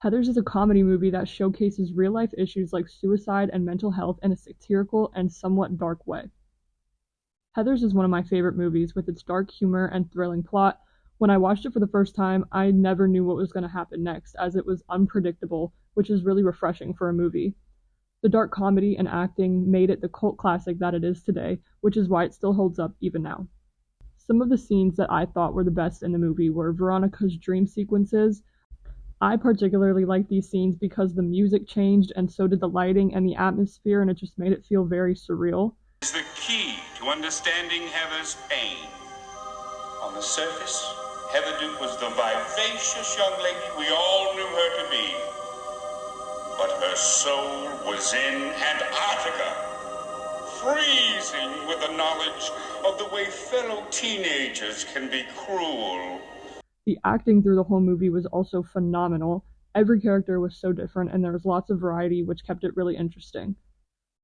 Heathers is a comedy movie that showcases real-life issues like suicide and mental health in a satirical and somewhat dark way. Heathers is one of my favorite movies with its dark humor and thrilling plot. When I watched it for the first time, I never knew what was going to happen next, as it was unpredictable, which is really refreshing for a movie. The dark comedy and acting made it the cult classic that it is today, which is why it still holds up even now. Some of the scenes that I thought were the best in the movie were Veronica's dream sequences. I particularly like these scenes because the music changed and so did the lighting and the atmosphere, and it just made it feel very surreal. Is the key to understanding Heather's pain. On the surface, Heather Duke was the vivacious young lady we all knew her to be. But her soul was in Antarctica, freezing with the knowledge of the way fellow teenagers can be cruel. The acting through the whole movie was also phenomenal. Every character was so different, and there was lots of variety, which kept it really interesting.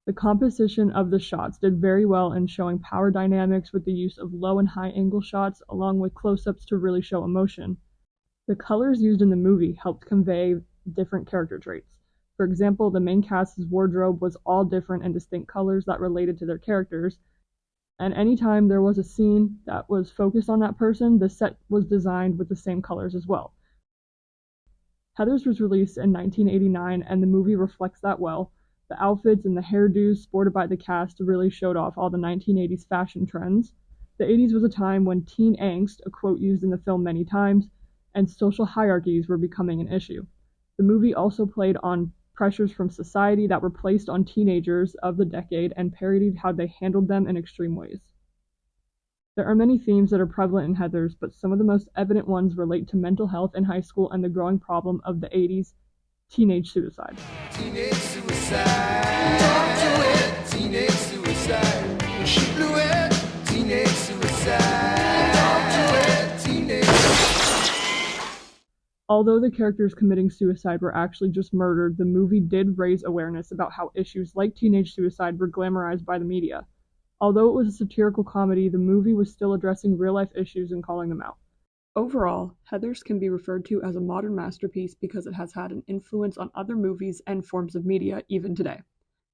The composition of the shots did very well in showing power dynamics with the use of low and high angle shots, along with close-ups to really show emotion. The colors used in the movie helped convey different character traits. For example, the main cast's wardrobe was all different and distinct colors that related to their characters, and anytime there was a scene that was focused on that person, the set was designed with the same colors as well. Heathers was released in 1989, and the movie reflects that well. The outfits and the hairdos sported by the cast really showed off all the 1980s fashion trends. The 80s was a time when teen angst, a quote used in the film many times, and social hierarchies were becoming an issue. The movie also played on pressures from society that were placed on teenagers of the decade and parodied how they handled them in extreme ways. There are many themes that are prevalent in Heathers, but some of the most evident ones relate to mental health in high school and the growing problem of the 80s, teenage suicide. Teenage suicide. Talk to it. Teenage suicide. She blew it. Teenage suicide. Talk to it. Teenage. Although the characters committing suicide were actually just murdered, the movie did raise awareness about how issues like teenage suicide were glamorized by the media. Although it was a satirical comedy, the movie was still addressing real-life issues and calling them out. Overall, Heathers can be referred to as a modern masterpiece because it has had an influence on other movies and forms of media even today.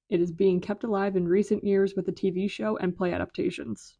It is being kept alive in recent years with the TV show and play adaptations.